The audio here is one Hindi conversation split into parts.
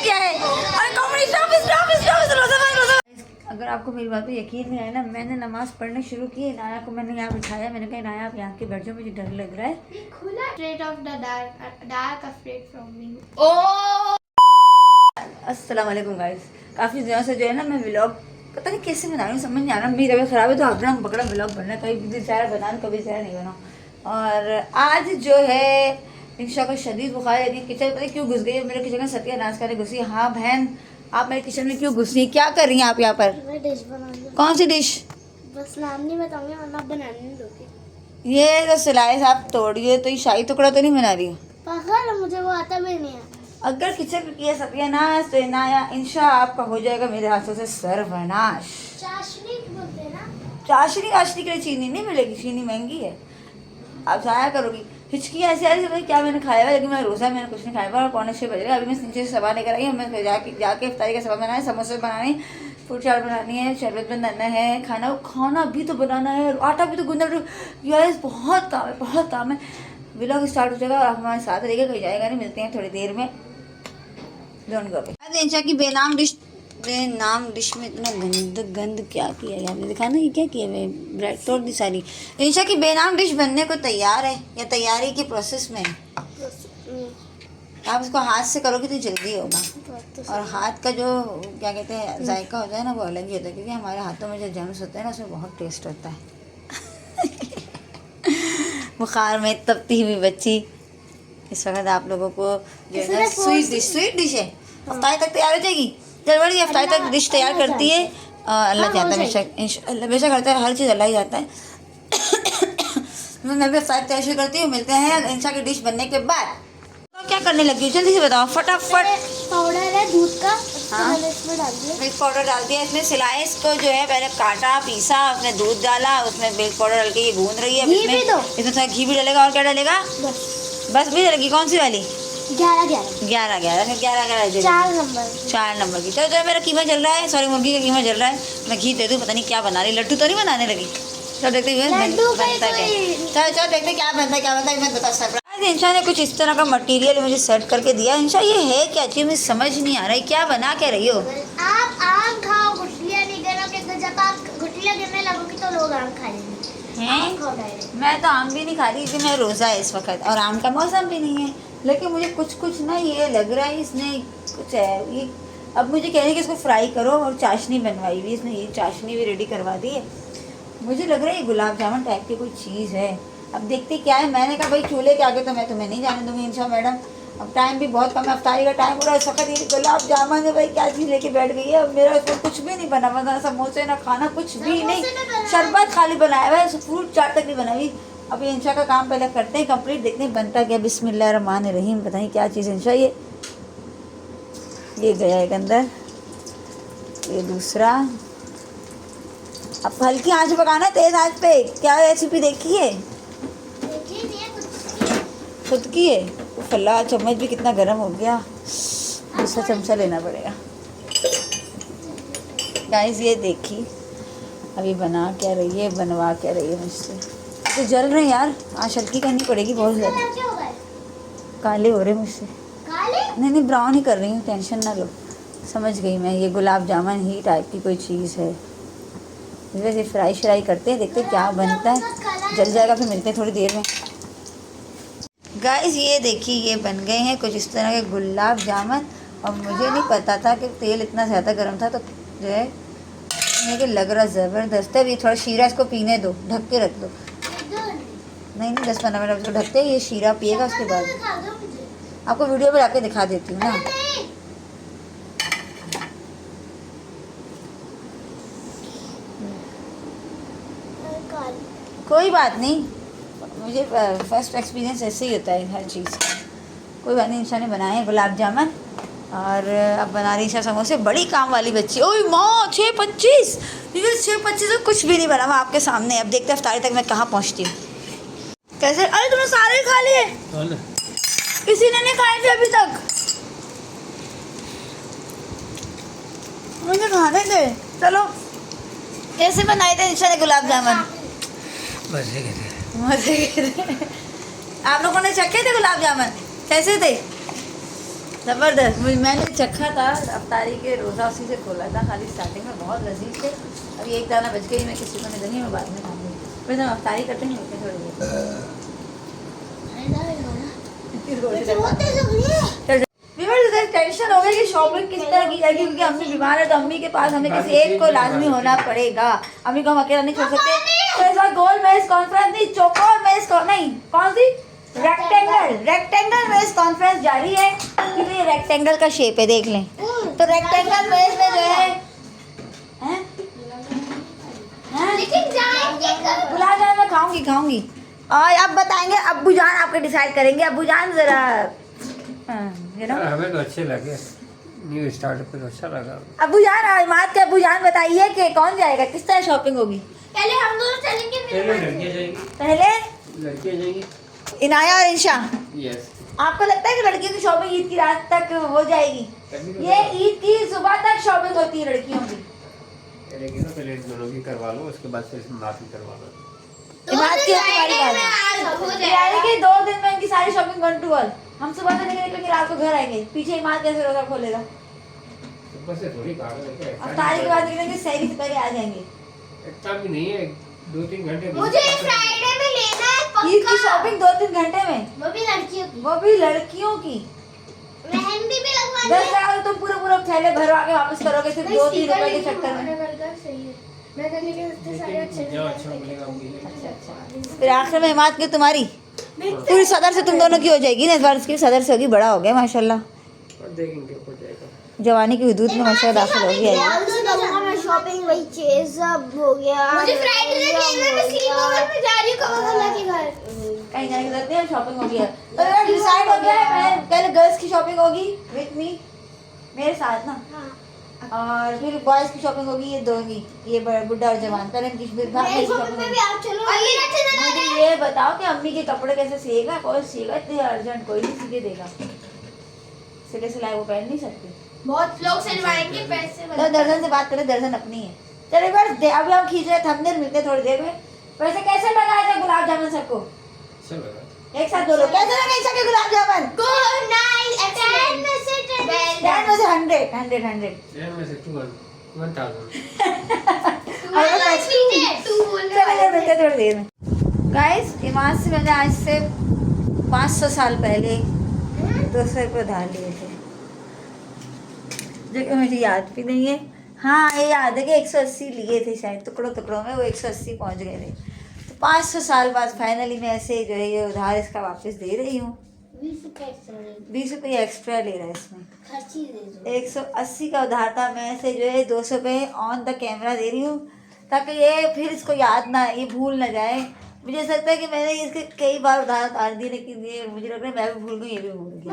क्या है? अरे कॉमेडी स्टॉप स्टॉप स्टॉप रोजा। अगर आपको मेरी बात पे यकीन नहीं आया ना, मैंने नमाज पढ़ने शुरू की, इनाया को मैंने यहाँ बिठाया, मैंने कहा इनाया आप यहाँ के बैठ जाओ, मुझे डर लग रहा है। Straight of the dark afraid from me. ओ अस्सलाम वालेकुम गाइस। काफ़ी दिनों से जो है ना मैं व्लॉग पता नहीं कैसे बना रही हूँ, समझ नहीं आ रहा। मेरी तबीयत ख़राब है तो अगड़ा बकड़ा व्लॉग बनना, कभी बेचारा बना कभी बेचारा नहीं बना। और आज जो है इंशा का शदीद बुखार है, किचन पता नहीं क्यों घुस गई है मेरे किचन में, सत्यानाश करने घुसी। हाँ बहन आप मेरे किचन में क्यों घुस रही हैं, क्या कर रही हैं आप यहाँ पर? मैं डिश बना रही हूँ। कौन सी डिश? बस नाम नहीं बताऊंगी वरना आप बनाने नहीं दोगे। ये तो सिलाई साहब तोड़िए, तो ये शाही टुकड़ा तो नहीं बना रही हो? पागल है, मुझे वो आता भी नहीं है। अगर किचन में किया सत्यानाश तो इनाया इंशा आपका हो जाएगा मेरे हाथों से सर्वनाश। चाशनी बोलते हैं ना? चाशनी वाशनी के लिए चीनी नहीं मिलेगी, चीनी महंगी है, आप जाया करोगी। हिचकी ऐसी आ रही है क्या मैंने खाया हुआ, लेकिन मैं रोज़ा मैंने कुछ नहीं खाया हुआ। और 6:45 बज रहे, अभी मैं नीचे से सवा लेकर आई हूँ। मैं जाके इफ्तारी का सवा बनाना है, समोसे बनाने, फ्रूट चाट बनानी है, शरबत बनाना है, खाना भी तो बनाना है, आटा भी तो गूंदना। यार बहुत काम है, बहुत काम है। व्लॉग स्टार्ट हो जाएगा और आप हमारे साथ रहिएगा, कहीं जाएगा नहीं। मिलते हैं थोड़ी देर में। Don't go. इंशा की बेनाम डिश में इतना गंद क्या किया है आपने, देखा ना ये क्या किया है, ब्रेड तोड़ दी सारी। इंशा की बेनाम डिश बनने को तैयार है या तैयारी की प्रोसेस में है। आप इसको हाथ से करोगे तो जल्दी होगा, और हाथ का जो क्या कहते हैं जायका होता है ना वो अलग ही होता है, क्योंकि हमारे हाथों में जो जर्म्स होते हैं ना उसमें बहुत टेस्ट होता है। बुखार में तपती हुई बच्ची इस वक्त आप लोगों को जो है स्वीट डिश है, हफ्ताई तक तैयार हो जाएगी। जनवरी हफ्ताई तक डिश तैयार करती है अल्लाह जाता है, बेशक अल्लाह बेशक करता है, हर चीज़ अल्लाह ही जाता है। मैं भी हफ्ताई तैयार शुरू करती हूँ। मिलते हैं इंशा की डिश बनने के बाद। तो क्या करने लगी हो जल्दी से बताओ फटाफट। पाउडर है दूध का, हाँ इसमें डाल दिया, मिल्क पाउडर डाल दिया, इसमें स्लाइस को जो है पहले काटा पीसा, उसमें दूध डाला, उसमें मिल्क पाउडर डाल के ये गूंद रही है। घी भी दो, इसमें थोड़ा घी भी डालेगा। और क्या डालेगा? बस भी डालेगी। कौन सी वाली? 11 4 नंबर की। चलो जो मेरा कीमा चल रहा है, सॉरी मुर्गी का कीमा चल रहा है, मैं घी दे दूँ। पता नहीं क्या बना रही, लड्डू तो नहीं बनाने लगी। चलो देखते हुए बनता है क्या। चलो देखते क्या बनता है मैं बता सकता। इंशा ने कुछ इस तरह का मटेरियल मुझे सेट करके दिया। इंशा ये है क्या चीज़, मुझे समझ नहीं आ रहा है, क्या बना क्या रही हो? आप आम खाओ, गुठलियाँ नहीं गिरोगे, जब आप गुठलियाँ गिरने लगोगी तो लोग आम खा लेंगे। मैं तो आम भी नहीं खा रही क्योंकि मैं रोज़ा है इस वक्त, और आम का मौसम भी नहीं है। लेकिन मुझे कुछ ना ये लग रहा है इसने कुछ है ये। अब मुझे कह रही है कि इसको फ्राई करो, और चाशनी बनवाई हुई इसने, ये चाशनी भी रेडी करवा दी है। मुझे लग रहा है ये गुलाब जामुन टाइप की कोई चीज़ है। अब देखते क्या है। मैंने कहा भाई चूल्हे के आगे तो मैं तुम्हें नहीं जाने दूँगी इंशा मैडम, अब टाइम भी बहुत कम है, अफ्तारी का टाइम हो रहा है इस वक्त। ये गुलाब जामुन है भाई, क्या चीज़ लेके बैठ गई है। अब मेरा उसमें कुछ भी नहीं बना, ना समोसे ना खाना, कुछ भी नहीं, शरबत खाली बनाया हुआ है, फ्रूट चाट तक नहीं बनाई। अब इंशा का काम पहले करते हैं कंप्लीट, देखते हैं बनता क्या। बिस्मिल्लाहिर्रहमानिर्रहीम। पता नहीं क्या चीज़ इंशा ये गया एक अंदर, ये दूसरा। अब हल्की आंच पकाना, तेज आंच पे। क्या रेसिपी देखी है? खुद की है। फल्ला चम्मच भी कितना गर्म हो गया, दूसरा चमचा लेना पड़ेगा। गाइस ये देखी अभी बना क्या रही है, बनवा क्या रही है मुझसे। तो जल रहे हैं यार, आज हल्की करनी पड़ेगी बहुत ज़्यादा। काले हो रहे मुझसे। नहीं ब्राउन ही कर रही हूँ, टेंशन ना लो, समझ गई मैं। ये गुलाब जामुन ही टाइप की कोई चीज़ है। वैसे फ्राई श्राई करते हैं, देखते क्या बनता है। जल जाएगा फिर मिलते हैं थोड़ी देर में। गाइस ये देखिए ये बन गए हैं कुछ इस तरह के गुलाब जामुन, और मुझे नहीं पता था कि तेल इतना ज़्यादा गर्म था, तो जो है मुझे लग रहा ज़बरदस्त है। अभी थोड़ा शीरा इसको पीने दो, ढक के रख दो। नहीं 10-15 मिनट इसको ढकते, ये शीरा पिएगा, उसके बाद आपको वीडियो में आके दिखा देती हूँ ना। कोई बात नहीं, मुझे फर्स्ट एक्सपीरियंस ऐसे ही होता है हर चीज़ का। कोई बात नहीं। इंशा ने बनाए हैं गुलाब जामुन, और अब बना रही इंशा समोसे। बड़ी काम वाली बच्ची। ओए माँ 6:25 6:25 तो कुछ भी नहीं बना, मैं आपके सामने। अब देखते हैं इफ्तारी तक मैं कहाँ पहुँचती हूँ। कैसे? अरे तुमने सारे ही खा लिए? किसी ने नहीं खाए थे अभी तक, मुझे खाने थे। चलो कैसे बनाए थे इंशा ने गुलाब जामुन? मजे के थे। आप लोगों ने चखे थे गुलाब जामुन? कैसे थे? ज़बरदस्त। मैंने चखा था अफ्तारी के रोज़ा, उसी से खोला था, खाली स्टार्टिंग में बहुत लजीज थे। अभी एक दाना बच गई, मैं किसी को नहीं दूँगी, मैं बाद में खाऊंगी। फिर हम अफ्तारी करते हैं थोड़ी देर। टेंशन हो गई कि शॉपिंग किस तरह की जाएगी, क्योंकि अम्मी बीमार है तो अम्मी के पास हमें किसी एक को लाजमी होना पड़ेगा। अम्मी को हम अकेला नहीं छोड़ सकते। तो इस बार गोल मेज कॉन्फ्रेंस नहीं, चौकोर मेज नहीं, कौन सी, रेक्टेंगल मेज कॉन्फ्रेंस जारी है, क्योंकि ये रेक्टेंगल का शेप है, देख लें। तो रेक्टेंगल मेज में जो है लेकिन जाएंगे कब? बुला जाए, मैं खाऊंगी। और अब बताएंगे अब्बू जान, आपके डिसाइड करेंगे अब्बू जान जरा, हमें तो अच्छे लगे, न्यू स्टार्टअप पे तो अच्छा लगा। अब्बू जान और इमाद के अब्बू जान बताइए कि कौन जाएगा, किस तरह शॉपिंग होगी। पहले हम दोनों चलेंगे, फिर पहले लड़कियाँ जाएंगी, पहले लड़कियाँ जाएंगी। इनाया और इंशा, यस। आपको लगता है कि लड़कियों की शॉपिंग ईद की रात तक हो जाएगी? ये ईद की सुबह तक शॉपिंग होती है लड़कियों की। लेकिन पहले दोनों की करवा लो, उसके बाद फिर माफी करवा लो। इमाद की तुम्हारी बात है, यानी कि 2 दिन में इनकी सारी शॉपिंग 1 to 1। हम सुबह से निकलेंगे, रात को घर आएंगे, पीछे इमाद कैसे रोजा खोलेगा? सुबह से थोड़ी कागज लेके अफ्तारी के बाद निकलेंगे, सहरी से पहले आ जाएंगे। इतना भी नहीं है, 2-3 घंटे। मुझे फ्राइडे में लेना है पक्का। ईद की शॉपिंग 2-3 घंटे में, वो भी लड़कियों की, वो भी लड़कियों की। मेहंदी भी लगवानी 10 हज़ार तुम पूरा थैले भरवा के वापस करोगे सिर्फ 2-3 रुपए के चक्कर में। मैं कर लेके उससे सारे अच्छे जो अच्छा मिलेगा वो मिलेगा। अच्छा। फिर आखिर में इमाद की तुम्हारी पूरी सदर से तुम दोनों की हो जाएगी ना, इस बार इसकी सदर से होगी, बड़ा हो गया माशाल्लाह, और देखेंगे हो जाएगा। जवानी की हुदूद में माशाल्लाह दाखिल हो गया है। मैं शॉपिंग वही चीज सब हो गया। मुझे फ्राइडे तक लेना है, मैं स्लीपओवर में जा रही हूं कमला के घर। कहीं जाने की जरूरत नहीं है, शॉपिंग हो गया। तो यार डिसाइड हो गया है, मैं पहले गर्ल्स की शॉपिंग होगी विद मी, मेरे साथ ना, और फिर बॉयज की शॉपिंग होगी ये दो की, ये बुढ़ा और जवान, पहले इनकी शॉपिंग होगी। मुझे ये बताओ कि अम्मी के कपड़े कैसे सिएगा, कौन सिएगा, इतने अर्जेंट कोई नहीं सीखे देगा, सिले सिलाए वो पहन नहीं सकते। बहुत लोग सिलवाएंगे पैसे तो दर्जन से बात करें, दर्जन अपनी है। चलो एक बार अभी हम खींच रहे थंबनेल, मिलते हैं थोड़ी देर में। वैसे कैसे लगा है गुलाब जामुन सबको? अच्छा लगा। एक साथ बोलो, कैसे लगा ईशा के गुलाब जामुन? Good night. 10 में से 10 100 10 में से 1000। चलो मिलते हैं थोड़ी देर में। गाइस, इमाद से मैंने आज से 500 साल पहले 200 रुपये उधार लिए थे, जो कि मुझे याद भी नहीं है। हाँ, ये याद है कि 180 लिए थे शायद, टुकड़ों टुकड़ों में वो 180 पहुंच गए थे। तो 500 साल बाद फाइनली मैं ऐसे जो है ये उधार इसका वापस दे रही हूँ। 20 रुपये एक्स्ट्रा ले रहा है इसमें। 180 का उधार था, मैं ऐसे जो है 200 रुपये ऑन द कैमरा दे रही हूँ, ताकि ये फिर इसको याद ना, ये भूल ना जाए। मुझे ऐसा लगता है कि मैंने इसके कई बार उधार दिए, लेकिन ये मुझे लग रहा है मैं भी भूल गई, ये भी भूल गई।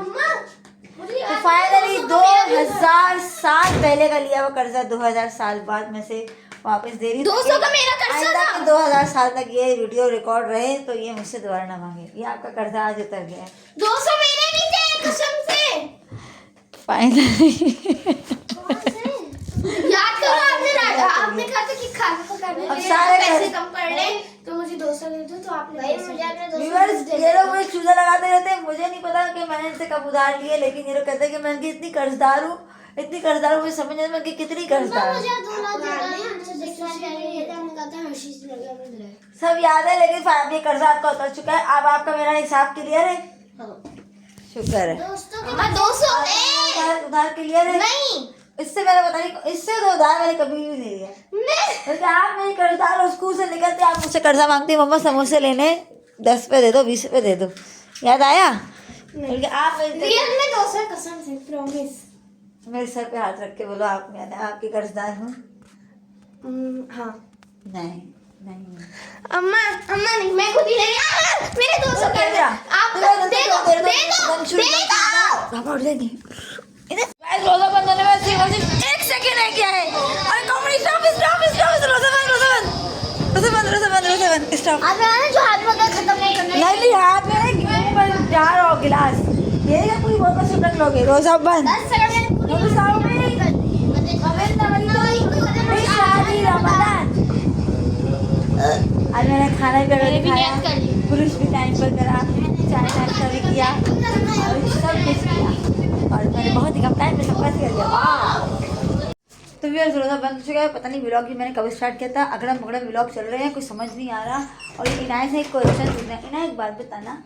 तो फाइनली 2000 साल पहले का लिया हुआ कर्जा 2000 साल बाद में से वापस दे रही हूँ। 200 का मेरा कर्जा था। 2000 साल तक ये वीडियो रिकॉर्ड रहे तो ये मुझसे दोबारा ना मांगे। ये आपका कर्जा आज उतर गया है। 200 मेरे नहीं थे कसम से। फाइनली याद करो, आपने कहा था कि खाना पकाने अब के लिए सारे पैसे कम कर ले, तो मुझे 200 दे दो। तो आपने व्यूअर्स, ये लोग मुझे चूजा लगाते रहते हैं। मुझे नहीं पता कि मैंने इनसे कब उधार लिए, लेकिन ये लोग कहते हैं कि मैं इनकी इतनी कर्जदार हूँ, मुझे समझ नहीं आता मैं इनकी कितनी कर्जदार हूँ। सब याद है, लेकिन फाइनली ये कर्जा आपका उतर चुका है। अब आपका मेरा हिसाब क्लियर है? शुक्र है। 200 उधार क्लियर है? नहीं, इससे मैंने पता नहीं, इससे तो उधार मैंने कभी भी नहीं लिया। क्योंकि आप मेरी कर्जदार हो, स्कूल से निकलते आप मुझसे कर्जा मांगती, मम्मा समोसे लेने 10 रुपये दे दो, 20 रुपये दे दो, याद आया? बल्कि आप रियल में 200 कसम से, प्रॉमिस। मेरे सर पे हाथ रख के बोलो, आप मैं आपकी कर्जदार हूँ। हाँ। नहीं नहीं अम्मा नहीं, मैं खुद ही नहीं। मेरे 200 कर दे। आप दे दो, दे दो। रोजा बंद होने में सिर्फ 1 सेकंड है, क्या है? अरे कॉमेडी स्टॉप रोजा बंद स्टॉप। अब मैंने जो हाथ में खत्म नहीं करना। नहीं हाथ में जार और गिलास, ये क्या पूरी बोतल से रख लोगे? रोजा बंद 10 सेकंड आज मैंने खाना भी खाया, पुरुष भी टाइम पर करा, चाय नाश्ता भी किया और सब कुछ किया, और मैंने व्यूअर्स रोज़ा बंद हो चुका है, पता नहीं व्लॉग भी मैंने कब स्टार्ट किया था, अगड़म बगड़म व्लॉग चल रहे हैं, कुछ समझ नहीं आ रहा। और ये इनाया से एक क्वेश्चन पूछना है। इनाया एक बात बताना,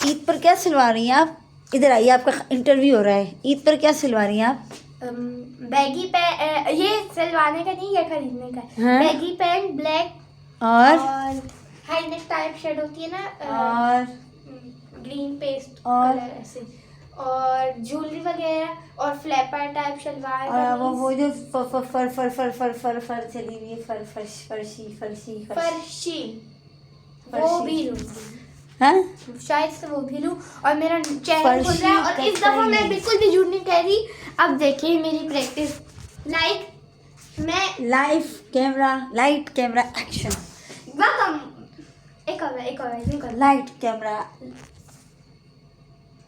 ईद पर क्या सिलवा रही हैं आप? इधर आइए, आपका इंटरव्यू हो रहा है। ईद पर क्या सिलवा रही हैं आप? बैगी पैंट, ये सिलवाने का नहीं, ये खरीदने का है। हाँ? बैगी पैंट ब्लैक और हाई नेक टाइप शेड होती है ना, और ग्रीन पेस्ट और? कलर ऐसे, और ज्वेलरी वगैरह और फ्लैपर टाइप शलवार और वो कमीज। जो फर चली हुई है, फर्शी फर्शी वो भी लूंगी, हाँ? शायद से वो भी लूं। और मेरा चैनल खुल फर्शी रहा है, और इस दफा मैं कपड़े। बिल्कुल भी झूठ नहीं कह रही। अब देखिए मेरी प्रैक्टिस, लाइक मैं life camera, light camera action, एक और light camera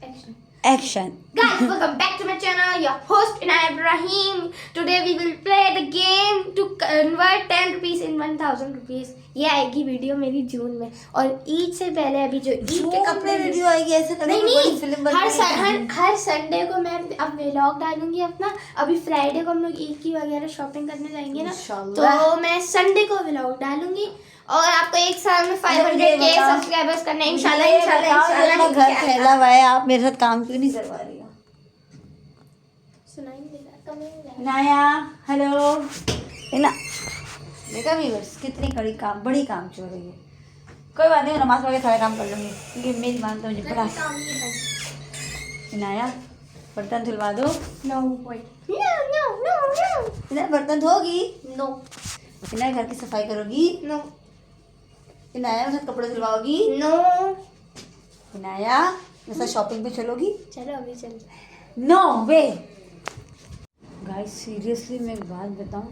action. Action. Guys, welcome back to my channel. Your host Inaya Ibrahim. Today we will play the game to convert 10 rupees in 1000 rupees. ये आएगी वीडियो मेरी जून में, और ईद से पहले अभी जो ईद के कपड़े वीडियो आएगी, ऐसे लग रहा है कोई बड़ी फिल्म बन हर रही है। हर संडे को मैं अब व्लॉग डालूंगी अपना। अभी फ्राइडे को हम लोग ईद की वगैरह शॉपिंग करने जाएंगे ना, इंशाल्लाह। तो मैं संडे को व्लॉग डालूंगी। और आपको एक साल में 500K सब्सक्राइबर्स करने हैं, इंशाल्लाह। घर फैला हुआ है, आप मेरे साथ काम क्यों नहीं करवा रही हो? सुनाई नहीं दे रहा, कम नहीं दे रहा। इनाया, हेलो इना, देखा व्यूअर्स कितनी बड़ी काम चल रही है। कोई बात नहीं, नमाज पढ़ के सारा काम कर लूँगी, क्योंकि मेरी मान तो मुझे बड़ा। काम नहीं है। इनाया बर्तन धुलवा दो। No, wait. No. इनाया बर्तन धोगी? No. इनाया घर की सफाई करोगी? No. इनाया मेरे साथ कपड़े धुलवाओगी? No. इनाया मेरे साथ शॉपिंग पे चलोगी? चलो अभी चल। नो वे। गाइस सीरियसली मैं एक बात बताऊं,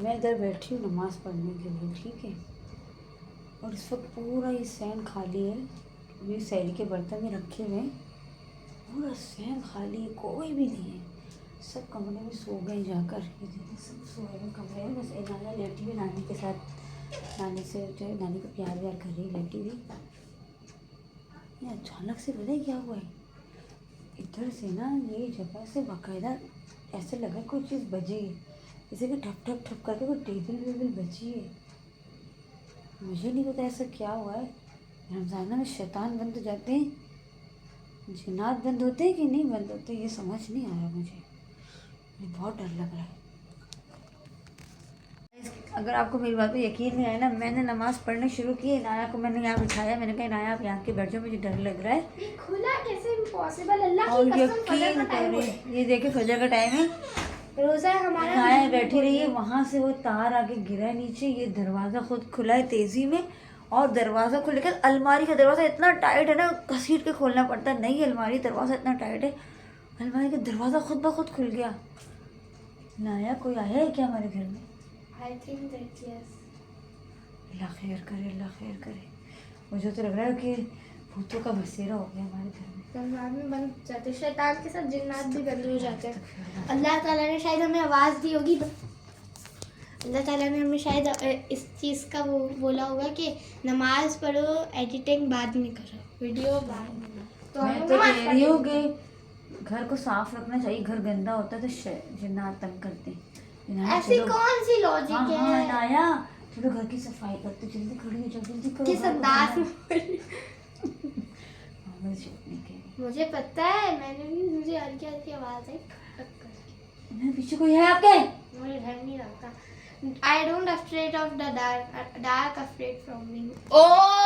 मैं इधर बैठी हूँ नमाज़ पढ़ने के लिए, ठीक है, और इस वक्त पूरा ये सहन खाली है। ये सैली के बर्तन में रखे हुए हैं, पूरा सहन खाली है, कोई भी नहीं है। सब कमरे में सो गए जाकर, ये देखिए सब सोए हुए कमरे में। बस इनाया लेटी हुई नानी के साथ, नानी से जो है नानी को प्यार व्यार कर रही, लेटी हुई। ये अचानक से पता है क्या हुआ है, इधर से ना ये जगह से बाकायदा ऐसे लगा कोई चीज़ बजी है, जैसे कि ठप ठप ठप करके कोई टेबल वेबल बजी है। मुझे नहीं पता ऐसा क्या हुआ है। रमज़ान में शैतान बंद हो जाते हैं, जिन्नात बंद होते हैं कि नहीं बंद होते, ये समझ नहीं आ रहा मुझे बहुत डर लग रहा है। अगर आपको मेरी बात पे यकीन नहीं आया ना, मैंने नमाज़ पढ़ने शुरू की, इनाया को मैंने यहाँ बिठाया, मैंने कहा इनाया आप यहाँ के बैठ जाओ, मुझे डर लग रहा है। ये खुला कैसे इम्पॉसिबल, अल्लाह और की कसम, फजर का यकीन टाइम है। करें, ये देखिए फजर का टाइम है, रोजा है हमारा। इनाया बैठी रही है, वहाँ से वो तार आके गिरा है नीचे, ये दरवाज़ा खुद खुला है तेज़ी में, और दरवाज़ा खुल, लेकिन अलमारी का दरवाज़ा इतना टाइट है ना, घसीट के खोलना पड़ता है। नहीं अलमारी दरवाज़ा इतना टाइट है, अलमारी का दरवाज़ा खुद ब खुद खुल गया। इनाया कोई आया है क्या हमारे घर में? I think that yes. अल्लाह खैर करे, अल्लाह खैर करे। मुझे तो लग रहा है कि भूतों का बसेरा हो गया हमारे घर में। रमजान में बंद हो जाते हैं, शैतान के साथ जिन्नात भी बंद हो जाते हैं। अल्लाह ताला ने शायद हमें आवाज़ दी होगी, अल्लाह ताला ने हमें शायद इस चीज़ का वो बोला होगा कि नमाज पढ़ो, एडिटिंग बाद में करो, वीडियो बाद में। तो मैं हम तो नमाज कह रही हूँ पढ़ेंगे। कि घर को साफ रखना चाहिए, घर गंदा होता है तो जिन्नात तंग करते हैं। इनाया ऐसी चलो। कौन सी लॉजिक हाँ हाँ है? इनाया चलो घर की सफाई करते, जल्दी खड़ी हो जाओ, जल्दी करो। किस अंदाज में? मुझे चुप नहीं कह रही। मुझे पता है, मैंने भी, मुझे हल्की हल्की आवाज़ आई खट करके। मेरे पीछे कोई है आपके? मुझे डर नहीं लगता। I don't afraid of the dark, dark afraid from me. Oh